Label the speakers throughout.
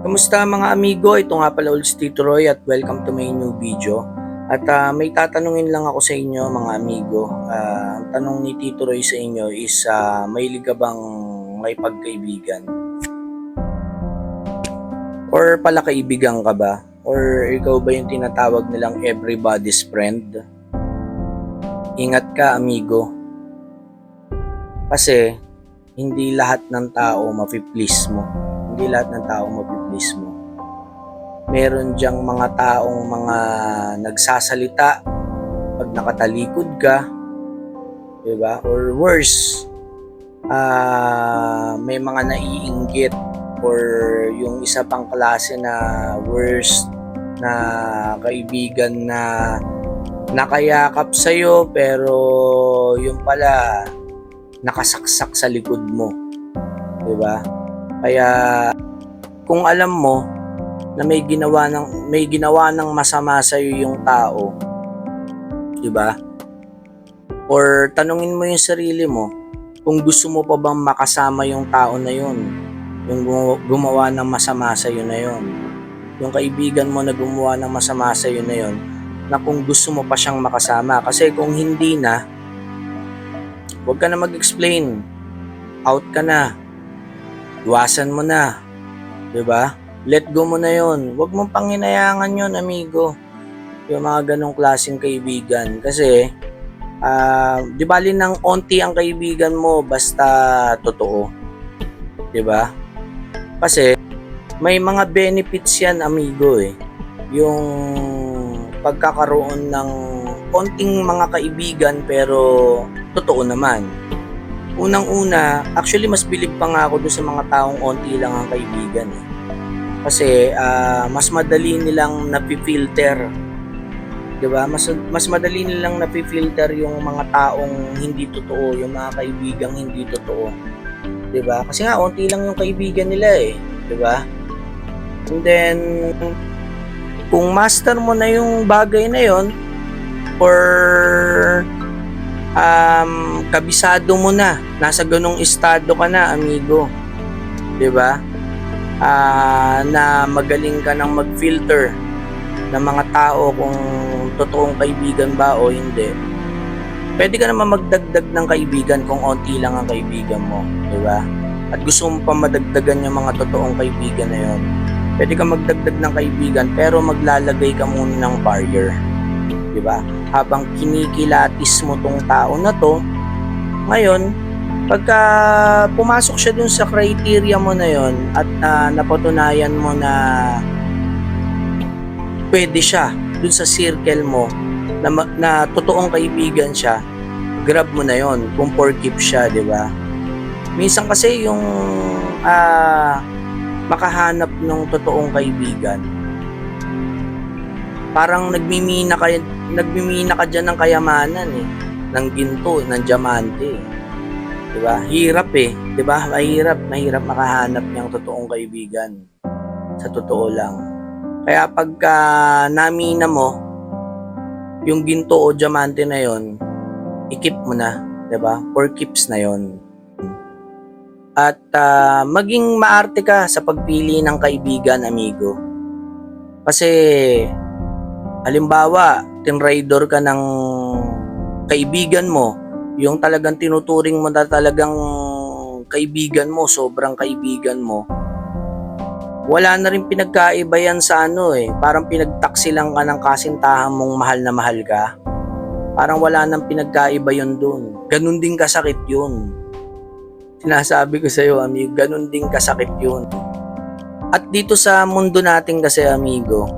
Speaker 1: Kamusta mga amigo? Ito nga pala ulit si Tito Roy at welcome to my new video. At may tatanungin lang ako sa inyo mga amigo. Ang tanong ni Tito Roy sa inyo is mahilig ka bang may pagkaibigan? Or palakaibigan ka ba? Or ikaw ba yung tinatawag nilang everybody's friend? Ingat ka amigo. Kasi hindi lahat ng tao mapi-please mo. Hindi lahat ng tao mapi-please mo. Meron diyang mga taong mga nagsasalita pag nakatalikod ka, 'di ba? Or worse, may mga naiinggit or yung isa pang klase na worst na kaibigan na nakayakap sa'yo pero yung pala nakasaksak sa likod mo, 'di ba? Kaya kung alam mo na may ginawa ng masama sa iyo yung tao, 'di ba? Or tanungin mo yung sarili mo kung gusto mo pa bang makasama yung tao na yun, yung gumawa ng masama sa iyo na yun. Yung kaibigan mo na gumawa ng masama sa iyo na yun, na kung gusto mo pa siyang makasama. Kasi kung hindi na, huwag ka na mag-explain. Out ka na. Iwasan mo na. 'Di ba? Let go mo na yon. Huwag mong panginayangan yon, amigo. Yung mga ganong klaseng kaibigan. Kasi, di bali ng onti ang kaibigan mo basta totoo. 'Di ba? Kasi, may mga benefits yan, amigo eh. Yung pagkakaroon ng konting mga kaibigan pero totoo naman. Unang-una, actually mas bilib pa nga ako doon sa mga taong onti lang ang kaibigan eh. Kasi mas madali nilang napi-filter, 'di ba? Mas madali nilang napi-filter yung mga taong hindi totoo, yung mga kaibigang hindi totoo, 'di ba? Kasi nga onti lang yung kaibigan nila eh, 'di ba? And then kung master mo na yung bagay na yon or kabisado mo na, nasa ganung estado ka na, amigo, 'di ba? Na magaling ka nang mag-filter ng mga tao kung totoong kaibigan ba o hindi. Pwede ka naman magdagdag ng kaibigan kung onti lang ang kaibigan mo, 'di ba? At gusto mo pa madagdagan yung mga totoong kaibigan na 'yon. Pwede ka magdagdag ng kaibigan pero maglalagay ka muna ng barrier, 'di ba? Habang kinikilatis mo tong tao na to, ngayon, pagka pumasok siya dun sa criteria mo na yon at napatunayan mo na pwede siya dun sa circle mo na totoong kaibigan siya, grab mo na yon kung for keep siya, di ba? Minsan kasi yung makahanap ng totoong kaibigan, parang nagmimina ka dyan ng kayamanan eh, ng ginto, ng diamante eh. 'Di ba? Hirap eh, 'di ba? Mahirap makahanap ng totoong kaibigan. Sa totoo lang. Kaya pagka namina mo yung ginto o diamante na 'yon, i-keep mo na, 'di ba? For keeps na 'yon. At maging maarte ka sa pagpili ng kaibigan, amigo. Kasi halimbawa, tinraidor ka ng kaibigan mo, yung talagang tinuturing mo na talagang kaibigan mo, sobrang kaibigan mo, wala na rin pinagkaiba yan sa ano eh, parang pinagtaksi lang ka ng kasintahan mong mahal na mahal ka. Parang wala nang pinagkaiba yun dun. Ganun din kasakit yun. Sinasabi ko sa'yo, amigo, ganun din kasakit yun. At dito sa mundo natin kasi, amigo,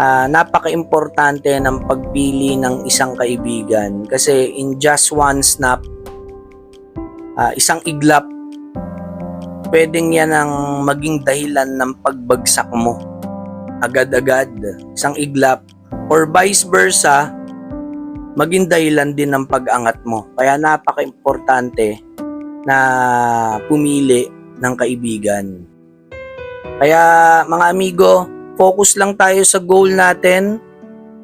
Speaker 1: napaka-importante ng pagpili ng isang kaibigan kasi in just one snap, isang iglap, pwedeng yan ang maging dahilan ng pagbagsak mo agad-agad, isang iglap, or vice versa, maging dahilan din ng pag-angat mo. Kaya napaka-importante na pumili ng kaibigan. Kaya mga amigo, focus lang tayo sa goal natin.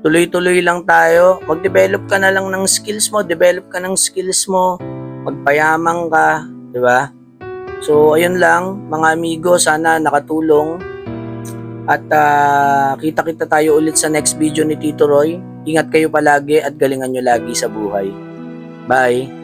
Speaker 1: Tuloy-tuloy lang tayo. Mag-develop ka na lang ng skills mo. Develop ka ng skills mo. Magpayamang ka. Di ba? So, ayun lang mga amigo, sana nakatulong at kita-kita tayo ulit sa next video ni Tito Roy. Ingat kayo palagi at galingan nyo lagi sa buhay. Bye!